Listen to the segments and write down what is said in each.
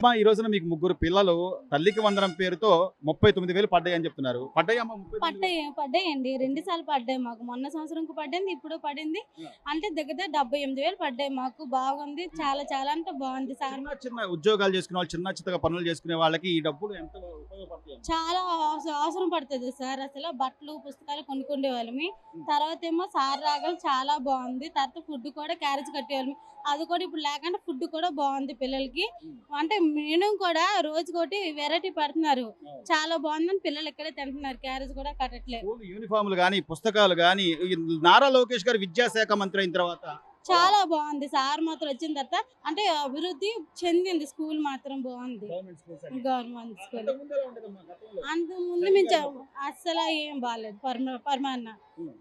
అమ్మా ఈ రోజున మీకు ముగ్గురు పిల్లలు తల్లికి వందనం పేరుతో 39,000 పడ్డాయని చెప్తున్నారు. పడ్డాయమ్మా 39,000? పడ్డాయండి. 2 సార్లు పడ్డాయి మాకు. మొన్న సంవత్సరంకి పడింది, ఇప్పుడు పడింది. అంటే దగ్గర దగ్గర 78,000 పడ్డాయి మాకు. బాగుంది. చాలా చాలా అంటే బాగుంది సార్. చిన్న చిన్న ఉద్యోగాలు చేసుకునే వాళ్ళు, చిన్న చిత్తగా పనులు చేసుకునే వాళ్ళకి ఈ డబ్బులు ఎంత ఉపయోగపడతాయి? చాలా అవసరం పడుతుంది సార్. అసలు బట్టలు, పుస్తకాలు కొనుక్కునే వాళ్ళమి. తర్వాత ఏమో సార్ రాగలు చాలా బాగుంది. తర్వాత ఫుడ్ కూడా క్యారేజ్ కట్టేవాళ్ళమి. అది కూడా ఇప్పుడు లేకుండా ఫుడ్ కూడా బాగుంది పిల్లలకి. అంటే మెనూ కూడా రోజుకోటి వెరైటీ పెడుతున్నారు. చాలా బాగుందని పిల్లలు ఇక్కడే తింటున్నారు. క్యారేజ్ కూడా కట్టట్లేదు. స్కూల్ యూనిఫామ్లు గానీ, పుస్తకాలు గానీ, ఈ నారా లోకేష్ గారు విద్యాశాఖ మంత్రి అయిన తర్వాత చాలా బాగుంది. సార్ మాత్రం వచ్చిన తర్వాత అంటే అభివృద్ధి చెందింది. స్కూల్ మాత్రం బాగుంది. గవర్నమెంట్ స్కూల్స్ అన్ని. గవర్నమెంట్ స్కూల్ అంతకుముందు ఎలా ఉండేదమ్మా గతంలో? అంత ముందు మించి అస్సలు ఏం బాగాలేదు. పరమాన్న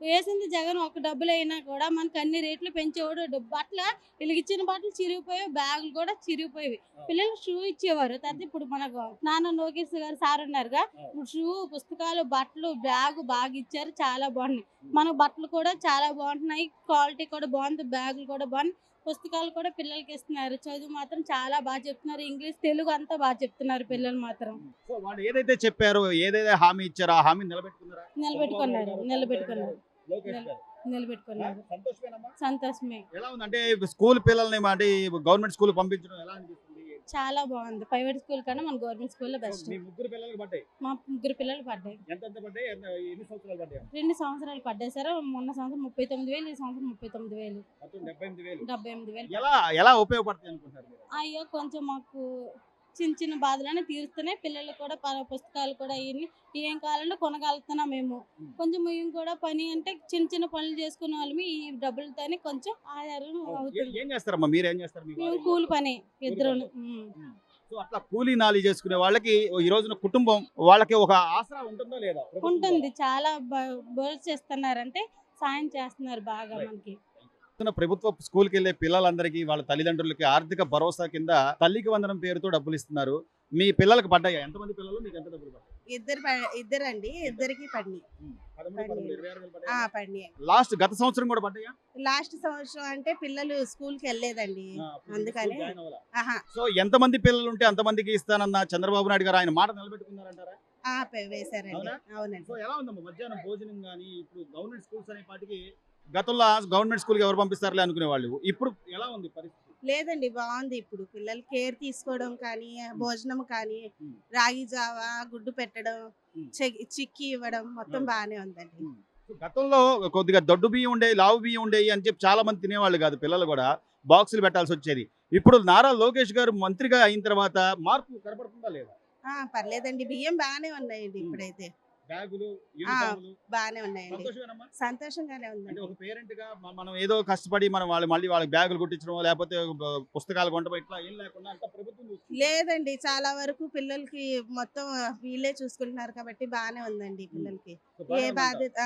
వేసింది జగన్. ఒక డబ్బులు అయినా కూడా మనకు అన్ని రేట్లు పెంచేవాడు. బట్టలు వీళ్ళకిచ్చిన బట్టలు చిరిగిపోయాయి, బ్యాగులు కూడా చిరిగిపోయేవి. పిల్లలకు షూ ఇచ్చేవారు. తర్వాత ఇప్పుడు మనకు నాన్న లోకేష్ గారు సార్ ఉన్నారుగా, ఇప్పుడు షూ, పుస్తకాలు, బట్టలు, బ్యాగు బాగా ఇచ్చారు. చాలా బాగున్నాయి. మనకు బట్టలు కూడా చాలా బాగుంటున్నాయి. క్వాలిటీ కూడా బాగుంది. బ్యాగులు కూడా బాగున్నాయి. పుస్తకాలు కూడా పిల్లలకి ఇస్తున్నారు. చదువు మాత్రం చాలా బాగా చెప్తున్నారు. ఇంగ్లీష్, తెలుగు అంతా బాగా చెప్తున్నారు పిల్లలు మాత్రం. సో వాళ్ళు ఏదైతే చెప్పారో, ఏదైతే హామీ ఇచ్చారో ఆ హామీ నిలబెట్టుకున్నారా? నిలబెట్టుకున్నారు. లోకేష్ గారు నిలబెట్టుకున్నారు. సంతోషమేనమ్మా? సంతోషమే. ఎలా ఉంది అంటే స్కూల్ పిల్లల్ని అంటే గవర్నమెంట్ స్కూల్ పంపించడం ఎలా అనిపిస్తుంది? చాలా బాగుంది. ప్రైవేట్ స్కూల్ కన్నా మన గవర్నమెంట్ స్కూల్లో బెస్ట్. మీ ముగ్గురు పిల్లలకు పడ్డాయి. మా ముగ్గురు పిల్లలు పడ్డాయి. ఎంత పడ్డాయి? ఎన్ని సంవత్సరాలు పడ్డాయి? 2 సంవత్సరాలు పడ్డాయి సార్. మొన్న సంవత్సరం 39,000, ఈ సంవత్సరం 39,000. మొత్తం 78,000. 78,000. ఎలా ఉపయోగపడతాయి అనుకుంటారు మీరు? అయ్యో కొంచెం మాకు చిన్న చిన్న బాధలన్నీ తీరుస్తున్నాయి. పిల్లలు కూడా పుస్తకాలు కూడా ఇవన్నీ ఏం కావాలంటే కొనగలుగుతున్నాం మేము. కొంచెం మేము కూడా పని అంటే చిన్న చిన్న పనులు చేసుకునే వాళ్ళమి. ఈ డబ్బులతోనే కొంచెం ఆధారం అవుతుంది. ఏం చేస్తారమ్మా? మీరు ఏం చేస్తారు? మేము కూలి పని ఇద్దరు. సో అట్లా కూలీ నాలి చేసుకునే వాళ్ళకి ఈ రోజున కుటుంబం వాళ్ళకి ఒక ఆసరా ఉంటుందో లేదా? ఉంటుంది. చాలా బోర్డు చేస్తున్నారంటే సాయం చేస్తున్నారు బాగా మనకి. ప్రభుత్వ స్కూల్కి వెళ్ళే పిల్లలందరికీ వాళ్ళ తల్లిదండ్రులకి ఆర్థిక భరోసా కింద తల్లికి వందనం పేరుతో డబ్బులు ఇస్తున్నారు. మీ పిల్లలకు పడ్డాయా? ఎంతమంది పిల్లలు? మీకు ఎంత డబ్బులు పడ్డాయి? ఇద్దరండి. ఇద్దరికి పడినాయి. 13, 26 గత సంవత్సరం కూడా పడ్డాయా? లాస్ట్ సంవత్సరం అంటే పిల్లలు స్కూల్ కి వెళ్ళలేదండి, అందుకని. సో ఎంతమంది పిల్లలు ఉంటే అంతమందికి ఇస్తానన్న చంద్రబాబు నాయుడు గారు ఆయన మాట నిలబెట్టుకున్నారంటారా? వేశారండి. అవునండి. సో ఎలా ఉందమ్మా మధ్యాహ్నం భోజనం గానీ? ఇప్పుడు గవర్నమెంట్ స్కూల్స్ అనే పాటికి గతంలో గవర్నమెంట్ స్కూల్కి ఎవరు పంపిస్తారులే అనుకునే వాళ్ళు, ఇప్పుడు ఎలా ఉంది పరిస్థితి? లేదండి, బాగుంది. ఇప్పుడు పిల్లలు కేర్ తీసుకోవడం కానీ, భోజనం కానీ, రాగి జావా, గుడ్డు పెట్టడం, చిక్కి ఇవ్వడం మొత్తం బాగానే ఉందండి. గతంలో కొద్దిగా దొడ్డు బియ్యం ఉండేవి, లావు బియ్యం ఉండేవి అని చెప్పి చాలా మంది తినేవాళ్ళు కాదు. పిల్లలు కూడా బాక్సులు పెట్టాల్సి వచ్చేది. ఇప్పుడు నారా లోకేష్ గారు మంత్రిగా అయిన తర్వాత మార్పు కనపడుతుందా లేదా? పర్లేదండి, బియ్యం బాగానే ఉన్నాయండి. ఇప్పుడైతే బ్యాగులు, బాగానే ఉన్నాయండి. సంతోషంగానే ఉంది. అంటే ఒక పేరెంట్ గా మనం ఏదో కష్టపడి మనం మళ్ళీ వాళ్ళకి బ్యాగులు కుట్టించడం, లేకపోతే పుస్తకాలు కొనడం, ఇట్లా ఏం లేకుండా అంత ప్రభుత్వం లేదండి. చాలా వరకు పిల్లలకి మొత్తం వీళ్ళే చూసుకుంటున్నారు కాబట్టి బాగానే ఉందండి. పిల్లలకి ఏ బాధ్యత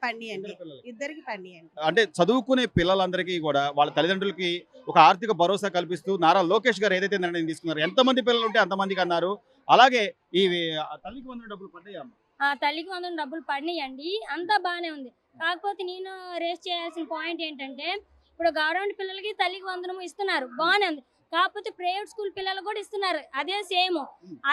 పండియండి. ఇద్దరికి పండియండి. అంటే చదువుకునే పిల్లలందరికీ కూడా వాళ్ళ తల్లిదండ్రులకి ఒక ఆర్థిక భరోసా కల్పిస్తూ నారా లోకేష్ గారు ఏదైతే నిర్ణయం తీసుకున్నారు, ఎంతమంది పిల్లలు ఉంటే అంతమందికి అన్నారు. అలాగే ఈ తల్లికి వందనం డబ్బులు పడ్డాయమ్మా? తల్లికి వందనం డబ్బులు పడినాయండి. అంతా బాగానే ఉంది. కాకపోతే నేను రేస్ చేయాల్సిన పాయింట్ ఏంటంటే, ఇప్పుడు గవర్నమెంట్ పిల్లలకి తల్లికి వందనం ఇస్తున్నారు, బాగానే ఉంది. కాకపోతే ప్రైవేట్ స్కూల్ పిల్లలు కూడా ఇస్తున్నారు, అదే సేమ్.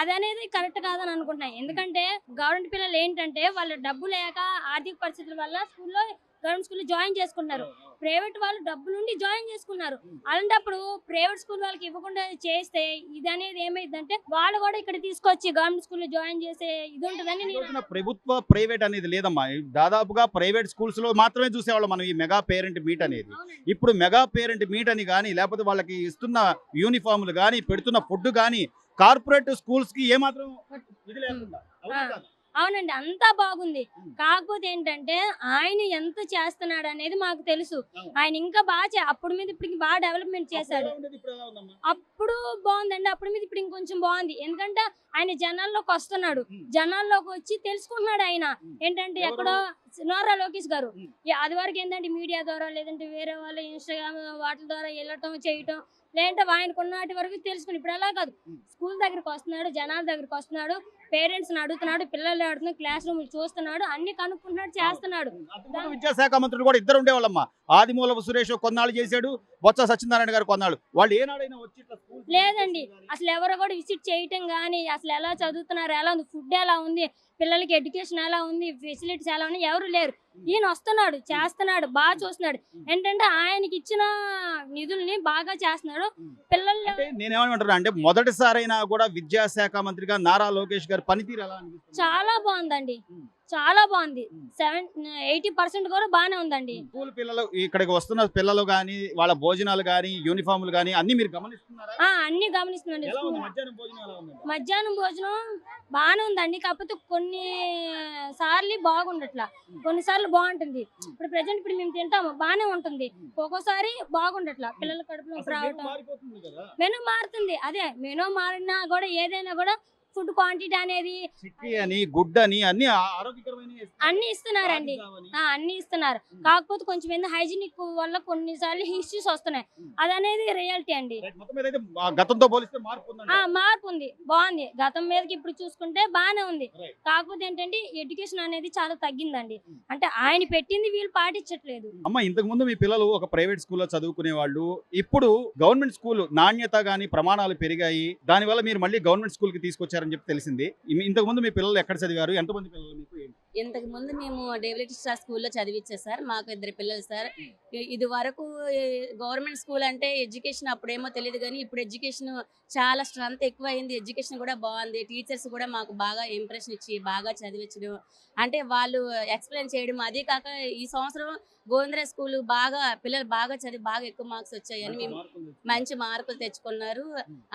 అదనేది కరెక్ట్ కాదని అనుకుంటున్నాయి. ఎందుకంటే గవర్నమెంట్ పిల్లలు ఏంటంటే వాళ్ళు డబ్బు లేక ఆర్థిక పరిస్థితుల వల్ల స్కూల్లో గవర్నమెంట్ స్కూల్లో జాయిన్ చేసుకున్నారు. ప్రైవేట్ వాళ్ళు డబ్బులుండి జాయిన్ చేసుకున్నారు. అలాంటప్పుడు ప్రైవేట్ స్కూల్ వాళ్ళకి ఇవ్వకుండా చేస్తే ఇది అనేది ఏమైందంటే వాళ్ళు కూడా ఇక్కడ తీసుకొచ్చి గవర్నమెంట్ స్కూల్లో జాయిన్ చేసే ఇది ఉంటుందని. ప్రభుత్వ ప్రైవేట్ అనేది లేదమ్మా. దాదాపుగా ప్రైవేట్ స్కూల్స్ లో మాత్రమే చూసేవాళ్ళం మనం ఈ మెగా పేరెంట్ మీట్ అనేది. ఇప్పుడు మెగా పేరెంట్ మీట్ అని కానీ, లేకపోతే వాళ్ళకి ఇస్తున్న యూనిఫామ్లు కానీ, పెడుతున్న ఫుడ్ కానీ కార్పొరేట్ స్కూల్స్ కి ఏమాత్రం ఇది లేకుండా. అవునండి, అంతా బాగుంది. కాకపోతే ఏంటంటే ఆయన ఎంత చేస్తున్నాడు అనేది మాకు తెలుసు. ఆయన ఇంకా బాగా అప్పుడు మీద ఇప్పటికి బాగా డెవలప్మెంట్ చేశాడు. అప్పుడు బాగుందండి, అప్పుడు మీద ఇప్పుడు ఇంకొంచెం బాగుంది. ఎందుకంటే ఆయన జనాల్లోకి వస్తున్నాడు, జనాల్లోకి వచ్చి తెలుసుకుంటున్నాడు. ఆయన ఏంటంటే ఎక్కడో నారా లోకేష్ గారు అది వరకు ఏంటంటే మీడియా ద్వారా, లేదంటే వేరే వాళ్ళ ఇన్స్టాగ్రామ్ వాటి ద్వారా వెళ్ళటం చేయటం, లేదంటే ఆయనకు ఉన్నటి వరకు తెలుసుకుని. ఇప్పుడు అలా కాదు, స్కూల్ దగ్గరికి వస్తున్నాడు, జనాల దగ్గరికి వస్తున్నాడు, పేరెంట్స్ ని అడుగుతున్నాడు, పిల్లలు ఆడుతున్నాడు, క్లాస్ రూమ్ చూస్తున్నాడు, అన్ని కనుక్కుంటున్నాడు, చేస్తున్నాడు. అంతకుముందు విద్యాశాఖ మంత్రులు కూడా ఇద్దరు ఉండేవాళ్ళమ్మా. ఆదిమూలపు సురేష్ కొన్నాళ్ళు చేశాడు, బొత్స సత్యనారాయణ గారు కొన్నాళ్ళు. వాళ్ళు ఏనాడైనా వచ్చి ఇట్లా స్కూల్ లేదండి, అసలు ఎవరు కూడా విజిట్ చేయటం కానీ, అసలు ఎలా చదువుతున్నారు, ఎలా ఉంది, ఫుడ్ ఎలా ఉంది, పిల్లలకి ఎడ్యుకేషన్ ఎలా ఉంది, ఫెసిలిటీస్ ఎలా ఉన్నాయి, ఎవరు లేరు. ఈయన వస్తున్నాడు, చేస్తున్నాడు, బాగా చూస్తున్నాడు. ఏంటంటే ఆయనకి ఇచ్చిన నిధుల్ని బాగా చేస్తున్నాడు. పిల్లలు నేనేమంటారు అంటే మొదటిసారైనా కూడా విద్యాశాఖ మంత్రిగా నారా లోకేష్ గారి పనితీరు ఎలా అనిపిస్తుంది? చాలా బాగుందండి, చాలా బాగుంది. 80% కూడా బాగానే ఉందండి. స్కూల్ పిల్లలు ఇక్కడికి వస్తున్న పిల్లలు గానీ, వాళ్ళ భోజనాలు గానీ, యూనిఫామ్లు గానీ అన్ని మీరు గమనిస్తున్నారా? అన్ని గమనిస్తుందండి. ఎలా ఉంది మధ్యాహ్నం భోజనం ఎలా ఉంది? మధ్యాహ్నం భోజనం బాగానే ఉందండి, కాకపోతే కొన్ని సార్లు బాగుండట్లా, కొన్నిసార్లు బాగుంటుంది. ఇప్పుడు ప్రెసెంట్ ఇప్పుడు మేము తింటాము, బాగానే ఉంటుంది, ఒక్కోసారి బాగుండట్లా, పిల్లల కడుపులో అసలు రావటం. మారిపోతుంది కదా. మెనూ మారుతుంది, అదే మెనూ మారినా కూడా ఏదైనా కూడా ఫుడ్ క్వాంటిటీ అనేది చిక్కీ అని, గుడ్ అని అన్ని ఆరోగ్యకరమైన అన్ని ఇస్తున్నారండి. అన్ని ఇస్తున్నారు, కాకపోతే కొంచెం ఏంది హైజీనిక్ వల్ల కొన్నిసార్లు ఇష్యూస్ వస్తున్నాయి. అది అనేది రియాలిటీ అండి. మొత్తం మీద అయితే గతంతో పోలిస్తే మార్పు ఉందండి. మార్పు ఉంది, బాగుంది. గతం మీదకి ఇప్పుడు చూసుకుంటే బాగానే ఉంది. కాకపోతే ఏంటంటే ఎడ్యుకేషన్ అనేది చాలా తగ్గిందండి. అంటే ఆయన పెట్టింది వీళ్ళు పాటించట్లేదు. అమ్మ, ఇంతకు ముందు మీ పిల్లలు ఒక ప్రైవేట్ స్కూల్లో చదువుకునే వాళ్ళు, ఇప్పుడు గవర్నమెంట్ స్కూల్ నాణ్యత గానీ ప్రమాణాలు పెరిగాయి, దానివల్ల మీరు మళ్ళీ గవర్నమెంట్ స్కూల్ కి తీసుకొచ్చారని చెప్పి తెలిసింది. ఇంతకు ముందు మీ పిల్లలు ఎక్కడ చదివారు? ఎంతమంది పిల్లలు మీకు? ఇంతకు ముందు మేము డేవిడ్ స్టార్ స్కూల్లో చదివించాం సార్. మాకు 2 పిల్లలు సార్. ఇది వరకు గవర్నమెంట్ స్కూల్ అంటే ఎడ్యుకేషన్ అప్పుడేమో తెలియదు, కానీ ఇప్పుడు ఎడ్యుకేషన్ చాలా స్ట్రెంత్ ఎక్కువ అయింది. ఎడ్యుకేషన్ కూడా బాగుంది. టీచర్స్ కూడా మాకు బాగా ఇంప్రెషన్ ఇచ్చి బాగా చదివించడం, అంటే వాళ్ళు ఎక్స్ప్లెయిన్ చేయడం. అదే కాక ఈ సంవత్సరం గోవిందరా స్కూల్ బాగా పిల్లలు బాగా చదివి బాగా ఎక్కువ మార్క్స్ వచ్చాయని మేము మంచి మార్కులు తెచ్చుకున్నారు.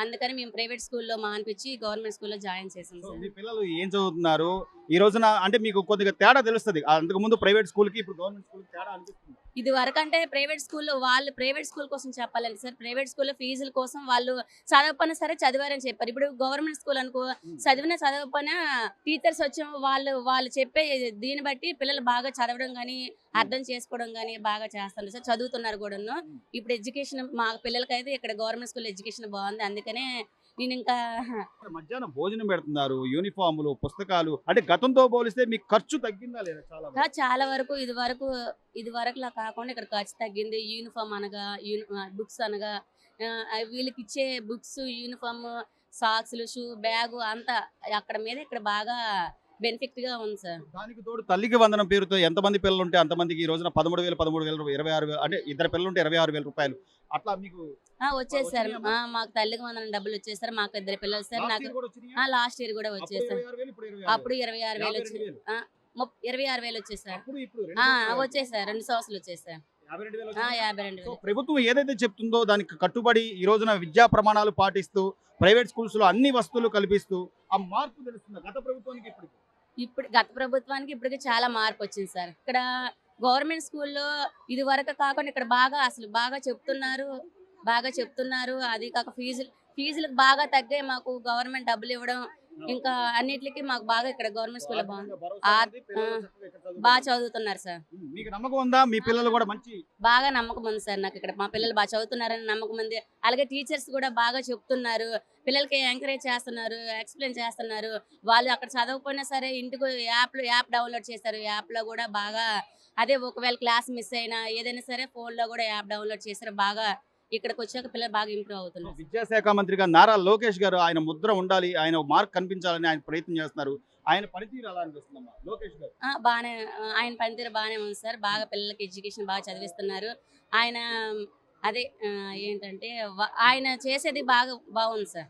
అందుకని మేము ప్రైవేట్ స్కూల్లో మానిపించి గవర్నమెంట్ స్కూల్లో జాయిన్ చేసాం సార్. మీ పిల్లలు ఏం చదువుతున్నారు ఈ రోజున? అంటే మీకు కొద్దిగా తేడా తెలుస్తుంది, అంతకు ముందు ప్రైవేట్ స్కూల్ కి ఇప్పుడు గవర్నమెంట్ స్కూల్ తేడా అనిపిస్తుంది. ఇది వరకు అంటే ప్రైవేట్ స్కూల్లో వాళ్ళు ప్రైవేట్ స్కూల్ కోసం చెప్పాలండి సార్. ప్రైవేట్ స్కూల్లో ఫీజుల కోసం వాళ్ళు చదవకపోయినా సరే చదివారని చెప్పారు. ఇప్పుడు గవర్నమెంట్ స్కూల్ అనుకో, చదవకపోయినా టీచర్స్ వచ్చి వాళ్ళు చెప్పే దీన్ని బట్టి పిల్లలు బాగా చదవడం కానీ అర్థం చేసుకోవడం కానీ బాగా చేస్తారు సార్. చదువుతున్నారు కూడాను. ఇప్పుడు ఎడ్యుకేషన్ మా పిల్లలకైతే ఇక్కడ గవర్నమెంట్ స్కూల్ ఎడ్యుకేషన్ బాగుంది. అందుకనే నేను ఇంకా మధ్యాహ్నం భోజనం పెడుతున్నారు, యూనిఫాములు, పుస్తకాలు, అంటే గతంతో పోలిస్తే మీకు ఖర్చు తగ్గిందా లేదా? చాలా వరకు ఇది వరకులా కాకుండా ఇక్కడ ఖర్చు తగ్గింది. యూనిఫామ్ అనగా బుక్స్ అనగా వీళ్ళకి ఇచ్చే బుక్స్, యూనిఫామ్, సాక్స్లు, షూ, బ్యాగు అంతా అక్కడ మీద ఇక్కడ బాగా బెనిఫిట్ గా ఉంది సార్. దానికి తోడు తల్లికి వందనం పేరుతో ఎంతమంది పిల్లలు ఉంటే అంతమందికి ఈ రోజున 13,000, 26,000, అంటే ఇద్దరు పిల్లలు ఉంటే 26,000 రూపాయలు అట్లా మీకు వచ్చేసారు. మాకు తల్లికి వందనం డబ్బులు వచ్చేసారు. మాకు 2 పిల్లలు సార్. నాకు లాస్ట్ ఇయర్ కూడా వచ్చేసారు. అప్పుడు 26,000 వచ్చి 26,000 వచ్చేసారు. వచ్చేసారు 2 సంవత్సరాలు వచ్చేసారు. 52,000. ప్రభుత్వం ఏదైతే చెప్తుందో దానికి కట్టుబడి ఈ రోజున విద్యా ప్రమాణాలు పాటిస్తూ ప్రైవేట్ స్కూల్స్ లో అన్ని వస్తువులు కల్పిస్తూ ఆ మార్పు తెలుస్తుంది గత ప్రభుత్వానికి ఇప్పుడు. గత ప్రభుత్వానికి ఇప్పటికి చాలా మార్పు వచ్చింది సార్. ఇక్కడ గవర్నమెంట్ స్కూల్లో ఇది వరకు కాకుండా ఇక్కడ బాగా చెప్తున్నారు. అది కాక ఫీజులకు బాగా తగ్గాయి. మాకు గవర్నమెంట్ డబ్బులు ఇవ్వడం, ఇంకా అన్నిటికి మాకు బాగా ఇక్కడ గవర్నమెంట్ స్కూల్లో బాగుంది. బాగా చదువుతున్నారు సార్. మీకు నమ్మకం ఉందా? మీ పిల్లలు కూడా మంచి బాగా నమ్మకం ఉంది సార్. నాకు ఇక్కడ మా పిల్లలు బాగా చదువుతున్నారని నమ్మకం ఉంది. అలాగే టీచర్స్ కూడా బాగా చెప్తున్నారు, పిల్లలకి ఎంకరేజ్ చేస్తున్నారు, ఎక్స్ప్లెయిన్ చేస్తున్నారు. వాళ్ళు అక్కడ చదవకపోయినా సరే ఇంటికి యాప్ డౌన్లోడ్ చేశారు. యాప్ లో కూడా బాగా అదే ఒకవేళ క్లాస్ మిస్ అయినా ఏదైనా సరే ఫోన్ లో కూడా యాప్ డౌన్లోడ్ చేశారు. బాగా ఇక్కడికి వచ్చాక పిల్లలు బాగా ఇంప్రూవ్ అవుతున్నారు. విద్యాశాఖ మంత్రిగా నారా లోకేష్ గారు ఆయన ముద్ర ఉండాలి, ఆయన మార్క్ కనిపించాలని ఆయన ప్రయత్నం చేస్తున్నారు. ఆయన పనితీరు ఎలా అనిపిస్తుందమ్మా లోకేష్ గారు? బాగానే, ఆయన పనితీరు బాగానే ఉంది సార్. బాగా పిల్లలకి ఎడ్యుకేషన్ బాగా చదివిస్తున్నారు. ఆయన అదే ఏంటంటే ఆయన చేసేది బాగుంది సార్.